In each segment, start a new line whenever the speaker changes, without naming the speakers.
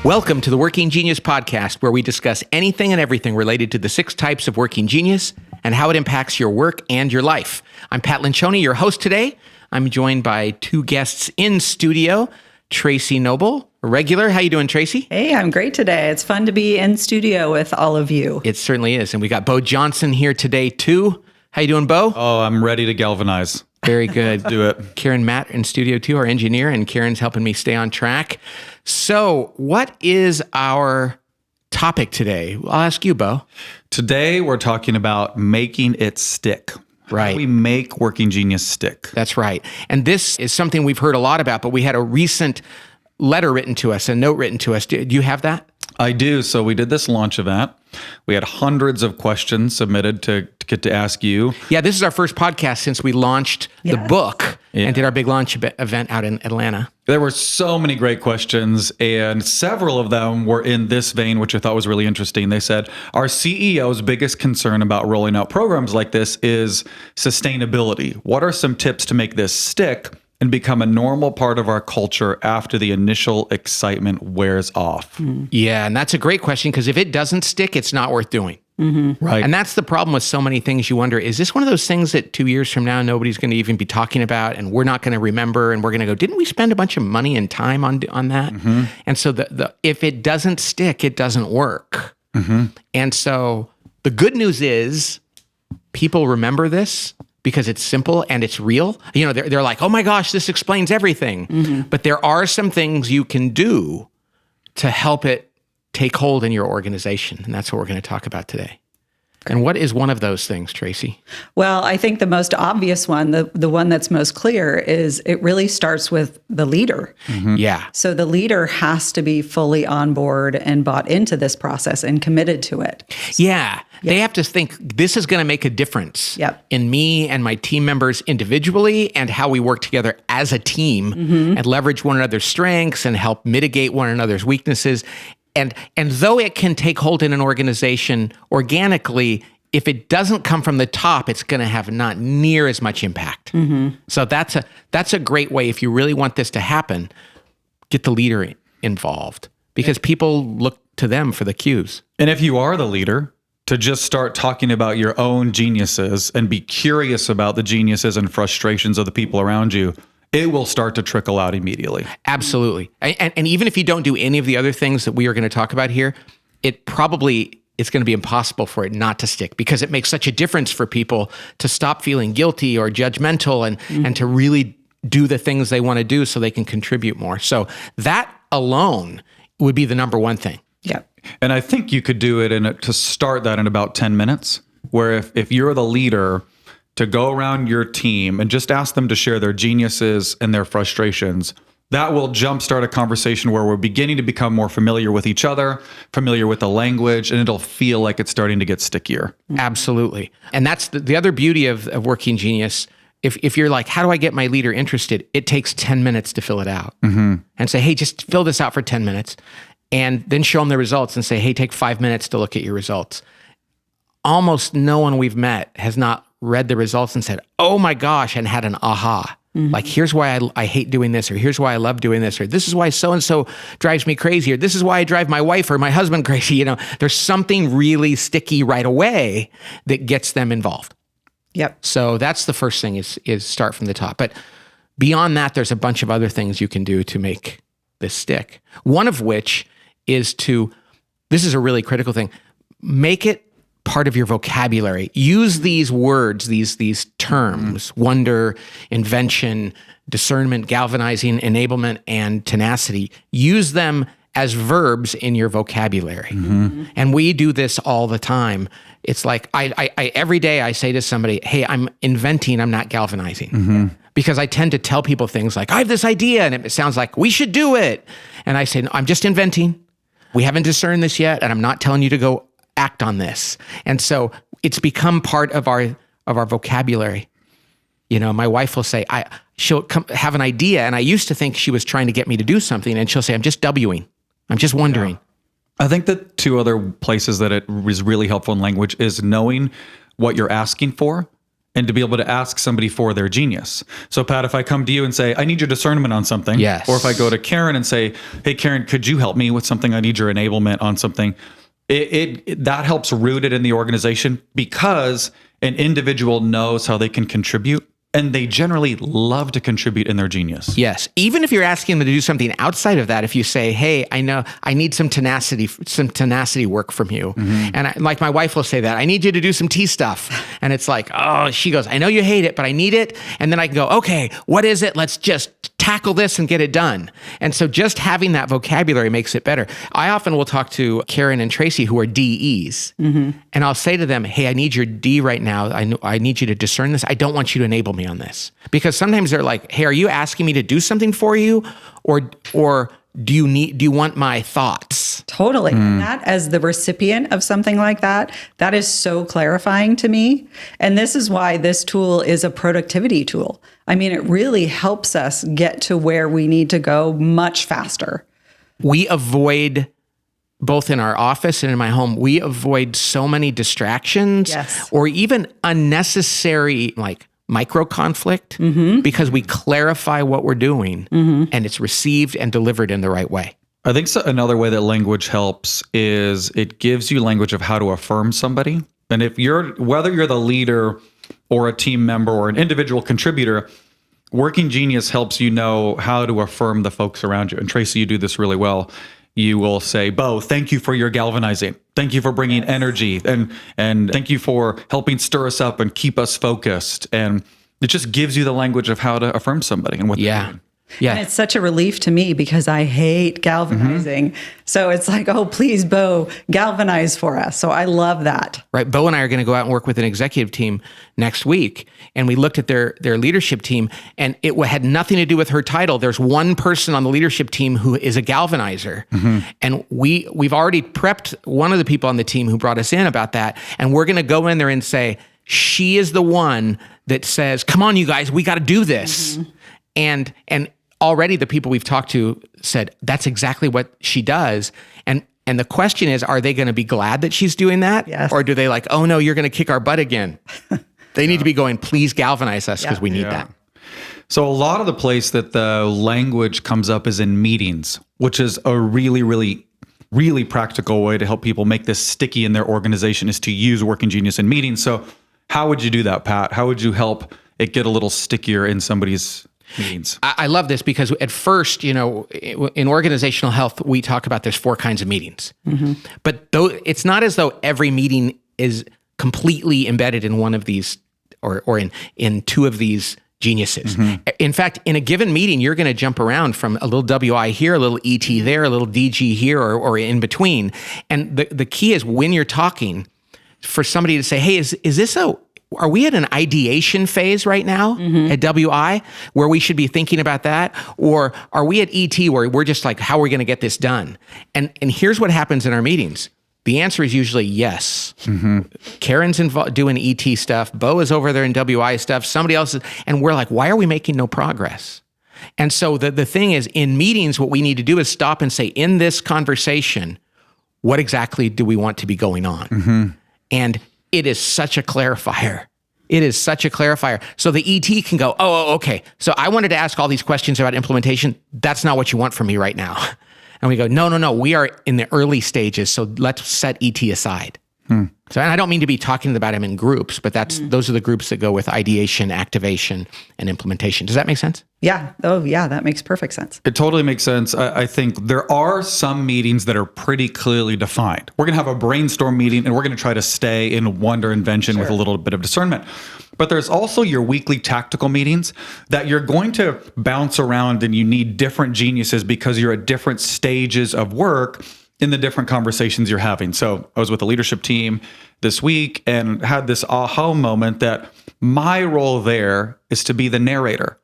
Welcome to the Working Genius Podcast, where we discuss anything and everything related to the 6 types of working genius and how it impacts your work and your life. I'm Pat Lencioni, your host today. I'm joined by 2 guests in studio, Tracy Noble, a regular. How you doing, Tracy?
Hey, I'm great today. It's fun to be in studio with all of you.
It certainly is. And we got Beau Johnson here today, too. How you doing, Beau?
Oh, I'm ready to galvanize.
Very good.
Do it.
Karen Matt in studio, too, our engineer, and Karen's helping me stay on track. So what is our topic today? I'll ask you, Beau.
Today, we're talking about making it stick.
Right.
How do we make Working Genius stick?
That's right. And this is something we've heard a lot about, but we had a recent letter written to us, a note written to us. Do you have that?
I do. So we did this launch event. We had hundreds of questions submitted to get to ask you.
Yeah, this is our first podcast since we launched the book and did our big launch event out in Atlanta.
There were so many great questions, and several of them were in this vein, which I thought was really interesting. They said, our CEO's biggest concern about rolling out programs like this is sustainability. What are some tips to make this stick and become a normal part of our culture after the initial excitement wears off?
Yeah, and that's a great question, because if it doesn't stick, it's not worth doing.
Right.
And that's the problem with so many things. You wonder, is this one of those things that 2 years from now, nobody's going to even be talking about, and we're not going to remember, and we're going to go, didn't we spend a bunch of money and time on that? And so if it doesn't stick, it doesn't work. And so the good news is people remember this because it's simple and it's real. You know, they're like, oh my gosh, this explains everything. But there are some things you can do to help it take hold in your organization. And that's what we're going to talk about today. And what is one of those things, Tracy?
Well, I think the most obvious one, the one that's most clear, is it really starts with the leader.
Yeah.
So the leader has to be fully on board and bought into this process and committed to it.
Yeah. They have to think this is going to make a difference in me and my team members individually, and how we work together as a team and leverage one another's strengths and help mitigate one another's weaknesses. And though it can take hold in an organization organically, if it doesn't come from the top, it's going to have not near as much impact. So that's a great way. If you really want this to happen, get the leader involved, because people look to them for the cues.
And if you are the leader, to just start talking about your own geniuses and be curious about the geniuses and frustrations of the people around you, it will start to trickle out immediately.
Absolutely. And even if you don't do any of the other things that we are going to talk about here, it's going to be impossible for it not to stick, because it makes such a difference for people to stop feeling guilty or judgmental and to really do the things they want to do so they can contribute more. So that alone would be the number one thing.
Yeah.
And I think you could do it to start that in about 10 minutes, where if you're the leader, to go around your team and just ask them to share their geniuses and their frustrations, that will jumpstart a conversation where we're beginning to become more familiar with each other, familiar with the language, and it'll feel like it's starting to get stickier.
Absolutely. And that's the other beauty of Working Genius. If you're like, how do I get my leader interested? It takes 10 minutes to fill it out. And say, hey, just fill this out for 10 minutes. And then show them the results and say, hey, take 5 minutes to look at your results. Almost no one we've met has not read the results and said, oh my gosh, and had an aha. Like, here's why I hate doing this, or here's why I love doing this, or this is why so-and-so drives me crazy, or this is why I drive my wife or my husband crazy. You know, there's something really sticky right away that gets them involved.
Yep.
So that's the first thing is start from the top. But beyond that, there's a bunch of other things you can do to make this stick. One of which is this is a really critical thing, make it part of your vocabulary. Use these words, these terms, wonder, invention, discernment, galvanizing, enablement, and tenacity. Use them as verbs in your vocabulary. And we do this all the time. It's like I every day I say to somebody, hey, I'm inventing, I'm not galvanizing. Because I tend to tell people things like, I have this idea, and it sounds like we should do it. And I say, no, I'm just inventing. We haven't discerned this yet, and I'm not telling you to go act on this. And so it's become part of our vocabulary. You know, my wife will say, she'll have an idea, and I used to think she was trying to get me to do something, and she'll say, I'm just Wing. I'm just wondering.
I think that 2 other places that it is really helpful in language is knowing what you're asking for and to be able to ask somebody for their genius. So Pat, if I come to you and say, I need your discernment on something,
Yes.
or if I go to Karen and say, hey, Karen, could you help me with something? I need your enablement on something. That helps root it in the organization because an individual knows how they can contribute. And they generally love to contribute in their genius.
Yes. Even if you're asking them to do something outside of that, if you say, hey, I know I need some tenacity work from you. And like my wife will say that, I need you to do some tea stuff. And it's like, oh, she goes, I know you hate it, but I need it. And then I can go, okay, what is it? Let's just tackle this and get it done. And so just having that vocabulary makes it better. I often will talk to Karen and Tracy, who are DEs, and I'll say to them, hey, I need your D right now. I need you to discern this. I don't want you to enable me on this. Because sometimes they're like, hey, are you asking me to do something for you? Or do you want my thoughts?
Totally. And that, as the recipient of something like that, that is so clarifying to me. And this is why this tool is a productivity tool. I mean, it really helps us get to where we need to go much faster.
We avoid, both in our office and in my home, we avoid so many distractions or even unnecessary micro conflict because we clarify what we're doing and it's received and delivered in the right way.
I think another way that language helps is it gives you language of how to affirm somebody. And whether you're the leader or a team member or an individual contributor, Working Genius helps you know how to affirm the folks around you. And Tracy, you do this really well. You will say, Beau, thank you for your galvanizing. Thank you for bringing energy. And thank you for helping stir us up and keep us focused. And it just gives you the language of how to affirm somebody and what they're doing.
Yeah.
And it's such a relief to me because I hate galvanizing. So it's like, oh, please, Beau, galvanize for us. So I love that.
Right. Beau and I are going to go out and work with an executive team next week. And we looked at their leadership team, and it had nothing to do with her title. There's one person on the leadership team who is a galvanizer. And we've already prepped one of the people on the team who brought us in about that. And we're going to go in there and say, she is the one that says, come on, you guys, we got to do this. And already the people we've talked to said, that's exactly what she does. And the question is, are they going to be glad that she's doing that?
Yes.
Or do they like, oh no, you're going to kick our butt again? They need to be going, please galvanize us because we need that.
So a lot of the place that the language comes up is in meetings, which is a really, really, really practical way to help people make this sticky in their organization is to use Working Genius in meetings. So how would you do that, Pat? How would you help it get a little stickier in somebody's meetings?
I love this because at first, in organizational health, we talk about there's 4 kinds of meetings. But it's not as though every meeting is completely embedded in one of these or in 2 of these geniuses. In fact, in a given meeting, you're going to jump around from a little WI here, a little ET there, a little DG here, or in between. And the key is when you're talking, for somebody to say, hey, is this are we at an ideation phase right now at WI where we should be thinking about that? Or are we at ET where we're just like, how are we going to get this done? And here's what happens in our meetings. The answer is usually yes. Karen's doing ET stuff. Beau is over there in WI stuff. Somebody else is, and we're like, why are we making no progress? And so the thing is, in meetings, what we need to do is stop and say, in this conversation, what exactly do we want to be going on? And it is such a clarifier. It is such a clarifier. So the ET can go, oh, okay. So I wanted to ask all these questions about implementation. That's not what you want from me right now. And we go, no. We are in the early stages. So let's set ET aside. So, and I don't mean to be talking about them in groups, but those are the groups that go with ideation, activation, and implementation. Does that make sense?
Yeah. Oh, yeah. That makes perfect sense.
It totally makes sense. I think there are some meetings that are pretty clearly defined. We're going to have a brainstorm meeting and we're going to try to stay in wonder invention with a little bit of discernment. But there's also your weekly tactical meetings that you're going to bounce around and you need different geniuses because you're at different stages of work in the different conversations you're having. So I was with a leadership team this week and had this aha moment that my role there is to be the narrator.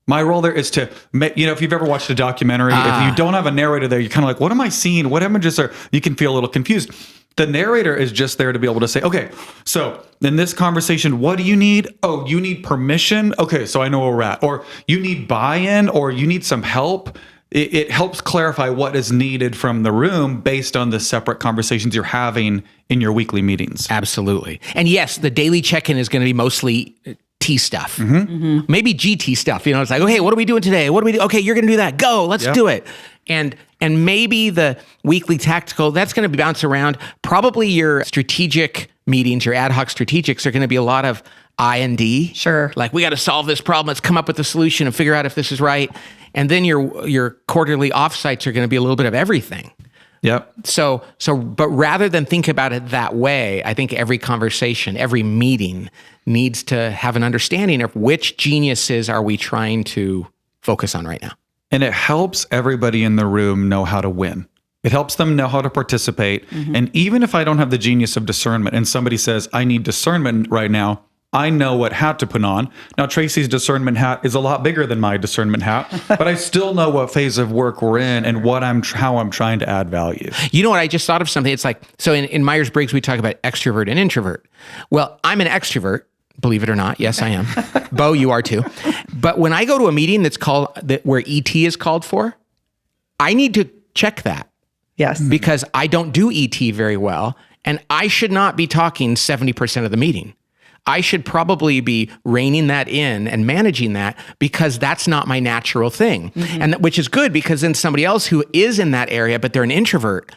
My role there is to, if you've ever watched a documentary, if you don't have a narrator there, you're kind of like, what am I seeing? What images are, you can feel a little confused. The narrator is just there to be able to say, okay, so in this conversation, what do you need? Oh, you need permission? Okay, so I know where we're at. Or you need buy-in or you need some help. it helps clarify what is needed from the room based on the separate conversations you're having in your weekly meetings.
Absolutely. And yes, the daily check-in is going to be mostly T stuff. Maybe GT stuff. It's like, okay, what are we doing today? What do we do? Okay, you're going to do that. Go, let's do it. And maybe the weekly tactical, that's going to bounce around. Probably your strategic meetings, your ad hoc strategics are going to be a lot of I&D.
Sure.
Like, we got to solve this problem. Let's come up with a solution and figure out if this is right. And then your quarterly offsites are going to be a little bit of everything.
Yep.
But rather than think about it that way, I think every conversation, every meeting needs to have an understanding of which geniuses are we trying to focus on right now.
And it helps everybody in the room know how to win. It helps them know how to participate. And even if I don't have the genius of discernment and somebody says, I need discernment right now, I know what hat to put on. Now, Tracy's discernment hat is a lot bigger than my discernment hat, but I still know what phase of work we're in and how I'm trying to add value.
You know what? I just thought of something. It's like, so in Myers-Briggs, we talk about extrovert and introvert. Well, I'm an extrovert, believe it or not. Yes, I am. Beau, you are too. But when I go to a meeting where ET is called for, I need to check that.
Yes.
Because I don't do ET very well, and I should not be talking 70% of the meeting. I should probably be reining that in and managing that because that's not my natural thing. And which is good because then somebody else who is in that area, but they're an introvert,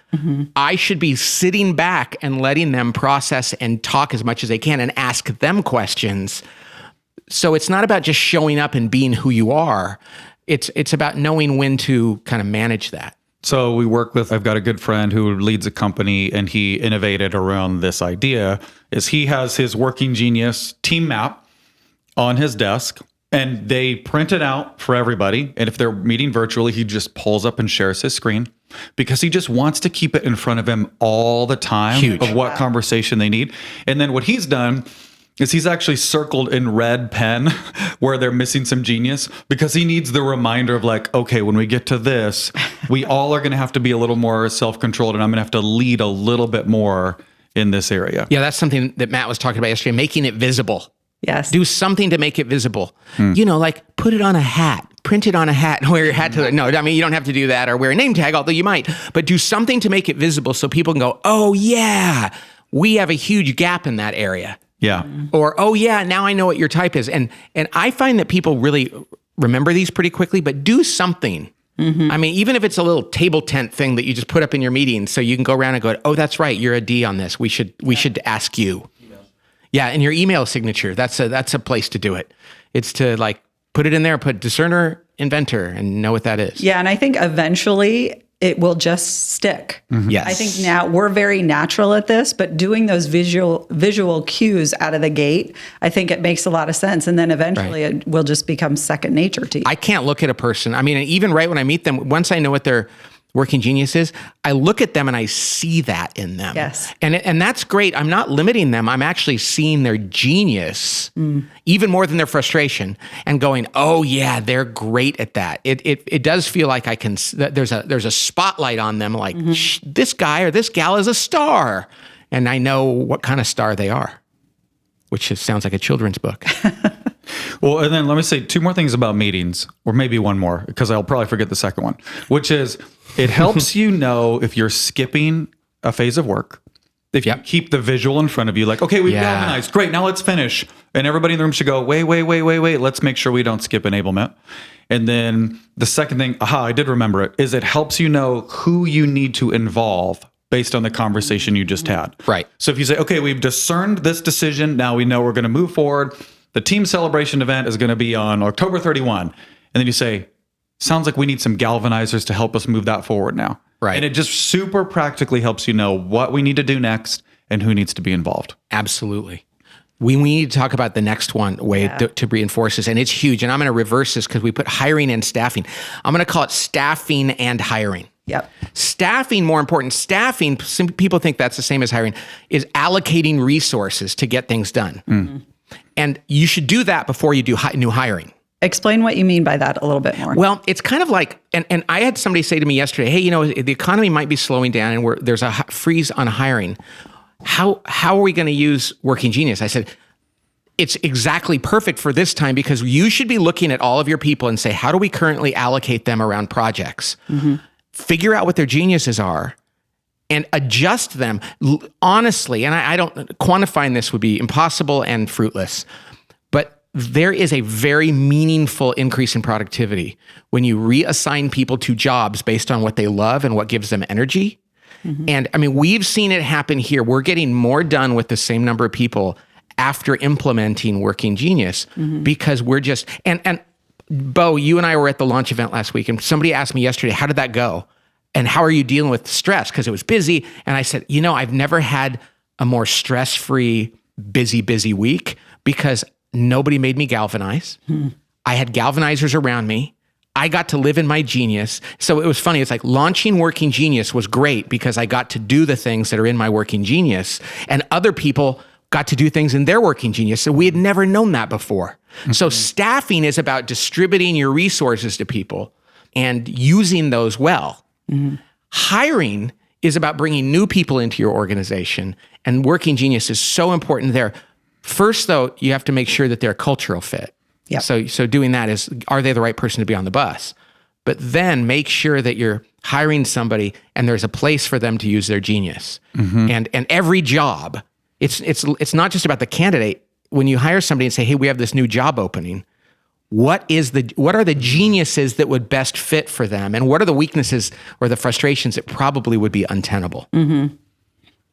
I should be sitting back and letting them process and talk as much as they can and ask them questions. So it's not about just showing up and being who you are. It's about knowing when to kind of manage that.
So I've got a good friend who leads a company, and he innovated around this idea is he has his working genius team map on his desk, and they print it out for everybody. And if they're meeting virtually, he just pulls up and shares his screen because he just wants to keep it in front of him all the time of what conversation they need. And then what he's done is he's actually circled in red pen where they're missing some genius because he needs the reminder of like, okay, when we get to this, we all are going to have to be a little more self-controlled and I'm going to have to lead a little bit more in this area.
Yeah, that's something that Matt was talking about yesterday, making it visible.
Yes.
Do something to make it visible. Like put it on a hat, print it on a hat and wear your hat to it. No, I mean, you don't have to do that or wear a name tag, although you might, but do something to make it visible so people can go, oh yeah, we have a huge gap in that area.
Yeah.
Or, oh yeah, now I know what your type is. And I find that people really remember these pretty quickly, but do something. I mean, even if it's a little table tent thing that you just put up in your meeting so you can go around and go, oh, that's right, you're a D on this. We should ask you. Yeah, and your email signature, that's a place to do it. It's to like put it in there, put discerner, inventor, and know what that is.
Yeah, and I think eventually it will just stick.
Yes.
I think now we're very natural at this, but doing those visual cues out of the gate, I think it makes a lot of sense. And then eventually it will just become second nature to you.
I can't look at a person. I mean, even right when I meet them, once I know what their working genius is, I look at them and I see that in them.
Yes.
And that's great. I'm not limiting them. I'm actually seeing their genius even more than their frustration and going, oh yeah, they're great at that. It does feel like I can, there's a spotlight on them like this guy or this gal is a star. And I know what kind of star they are, which sounds like a children's book.
Well, and then let me say two more things about meetings, or maybe one more, because I'll probably forget the second one, which is it helps you know if you're skipping a phase of work. If you keep the visual in front of you, like, okay, we've galvanized, great, now let's finish. And everybody in the room should go, wait, let's make sure we don't skip enablement. And then the second thing, I did remember it, is it helps you know who you need to involve based on the conversation you just had.
Right.
So if you say, okay, we've discerned this decision, now we know we're going to move forward. The team celebration event is going to be on October 31. And then you say, sounds like we need some galvanizers to help us move that forward now.
Right.
And it just super practically helps you know what we need to do next and who needs to be involved.
Absolutely. We need to talk about the next way to reinforce this. And it's huge. And I'm going to reverse this because we put hiring and staffing. I'm going to call it staffing and hiring.
Yep.
Staffing, more important. Staffing, some people think that's the same as hiring, is allocating resources to get things done. And you should do that before you do new hiring.
Explain what you mean by that a little bit more.
Well, it's kind of like, and I had somebody say to me yesterday, hey, the economy might be slowing down and there's a freeze on hiring. How are we going to use Working Genius? I said, it's exactly perfect for this time because you should be looking at all of your people and say, how do we currently allocate them around projects? Figure out what their geniuses are and adjust them honestly. And I don't, quantifying this would be impossible and fruitless, but there is a very meaningful increase in productivity when you reassign people to jobs based on what they love and what gives them energy. And I mean, we've seen it happen here. We're getting more done with the same number of people after implementing Working Genius because we're just, and Beau, you and I were at the launch event last week and somebody asked me yesterday, how did that go? And how are you dealing with stress? Because it was busy. And I said, I've never had a more stress-free, busy week because nobody made me galvanize. I had galvanizers around me. I got to live in my genius. So it was funny. It's like launching Working Genius was great because I got to do the things that are in my Working Genius and other people got to do things in their Working Genius. So we had never known that before. So staffing is about distributing your resources to people and using those well. Hiring is about bringing new people into your organization, and Working Genius is so important there. First, though, you have to make sure that they're a cultural fit.
Yep.
So doing that is, are they the right person to be on the bus? But then make sure that you're hiring somebody and there's a place for them to use their genius. And every job, it's not just about the candidate. When you hire somebody and say, hey, we have this new job opening, what are the geniuses that would best fit for them? And what are the weaknesses or the frustrations that probably would be untenable?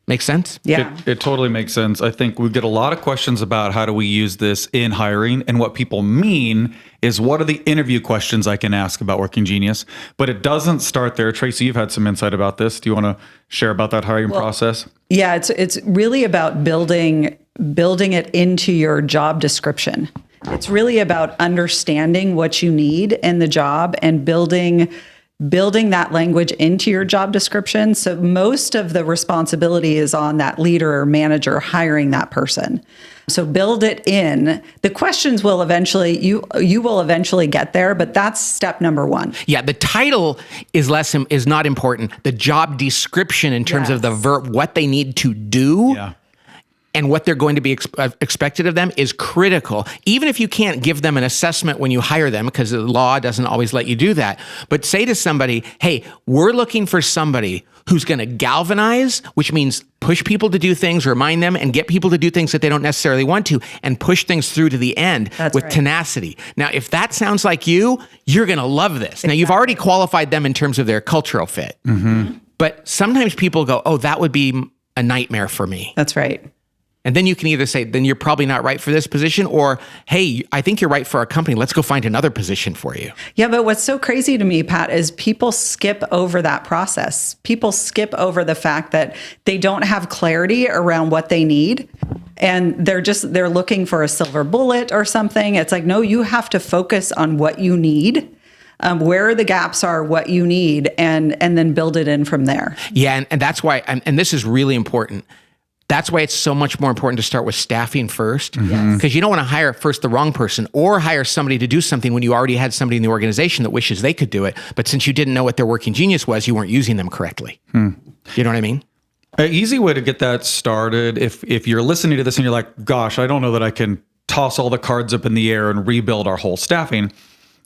Make sense?
Yeah.
It totally makes sense. I think we get a lot of questions about how do we use this in hiring, and what people mean is what are the interview questions I can ask about Working Genius? But it doesn't start there. Tracy, you've had some insight about this. Do you want to share about that hiring process?
Yeah, it's really about building it into your job description. It's really about understanding what you need in the job and building that language into your job description. So most of the responsibility is on that leader or manager hiring that person. So build it in. The questions will eventually, you will eventually get there, but that's step number one.
Yeah, the title is not important. The job description in terms of the verb, what they need to do. And what they're going to be expected of them is critical. Even if you can't give them an assessment when you hire them, because the law doesn't always let you do that. But say to somebody, hey, we're looking for somebody who's going to galvanize, which means push people to do things, remind them, and get people to do things that they don't necessarily want to, and push things through to the end with tenacity. Now, if that sounds like you're going to love this. Exactly. Now, you've already qualified them in terms of their cultural fit. But sometimes people go, oh, that would be a nightmare for me.
That's right.
And then you can either say, then you're probably not right for this position, or, hey, I think you're right for our company. Let's go find another position for you.
Yeah, but what's so crazy to me, Pat, is people skip over that process. People skip over the fact that they don't have clarity around what they need. And they're looking for a silver bullet or something. It's like, no, you have to focus on what you need. Where the gaps are, what you need, and then build it in from there.
Yeah, and that's why, and this is really important. That's why it's so much more important to start with staffing first, because you don't want to hire first the wrong person or hire somebody to do something when you already had somebody in the organization that wishes they could do it. But since you didn't know what their Working Genius was, you weren't using them correctly. You know what I mean?
An easy way to get that started, if you're listening to this and you're like, gosh, I don't know that I can toss all the cards up in the air and rebuild our whole staffing,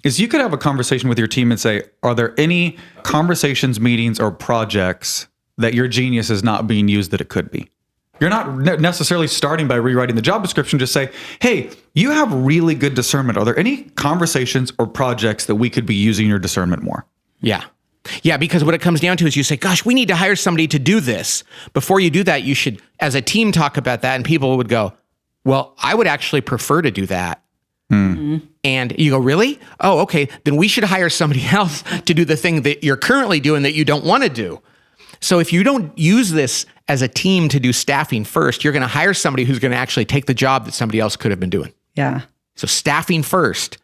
is you could have a conversation with your team and say, are there any conversations, meetings, or projects that your genius is not being used that it could be? You're not necessarily starting by rewriting the job description. Just say, hey, you have really good discernment. Are there any conversations or projects that we could be using your discernment more?
Yeah. Yeah, because what it comes down to is you say, gosh, we need to hire somebody to do this. Before you do that, you should, as a team, talk about that. And people would go, well, I would actually prefer to do that. And you go, really? Oh, okay. Then we should hire somebody else to do the thing that you're currently doing that you don't want to do. So if you don't use this as a team to do staffing first, you're going to hire somebody who's going to actually take the job that somebody else could have been doing.
Yeah.
So staffing first,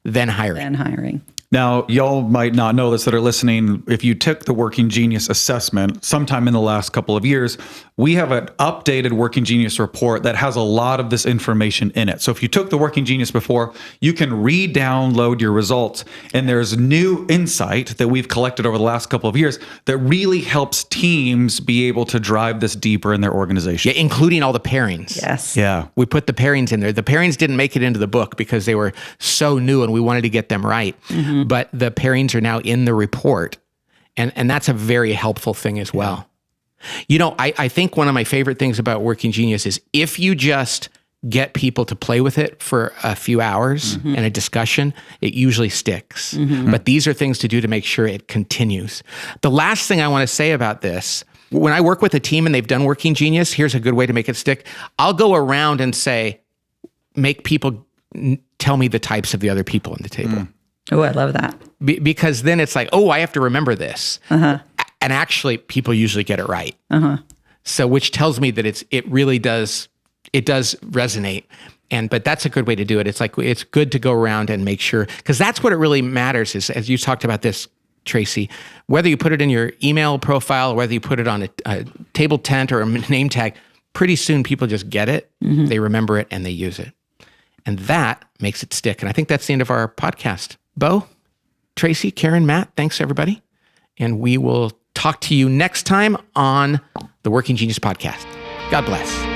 then hiring.
Now, y'all might not know this that are listening. If you took the Working Genius assessment sometime in the last couple of years, we have an updated Working Genius report that has a lot of this information in it. So if you took the Working Genius before, you can re-download your results. And there's new insight that we've collected over the last couple of years that really helps teams be able to drive this deeper in their organization.
Yeah, including all the pairings.
Yes.
Yeah.
We put the pairings in there. The pairings didn't make it into the book because they were so new and we wanted to get them right. But the pairings are now in the report. And that's a very helpful thing as well. You know, I think one of my favorite things about Working Genius is if you just get people to play with it for a few hours in a discussion, it usually sticks. But these are things to do to make sure it continues. The last thing I want to say about this, when I work with a team and they've done Working Genius, here's a good way to make it stick. I'll go around and say, make people tell me the types of the other people on the table.
Oh, I love that.
Because then it's like, oh, I have to remember this. And actually, people usually get it right. So, which tells me that it really does resonate. But that's a good way to do it. It's like, it's good to go around and make sure, because that's what it really matters is, as you talked about this, Tracy, whether you put it in your email profile or whether you put it on a table tent or a name tag, pretty soon people just get it, they remember it, and they use it. And that makes it stick. And I think that's the end of our podcast. Beau, Tracy, Karen, Matt, thanks everybody. And we will talk to you next time on the Working Genius podcast. God bless.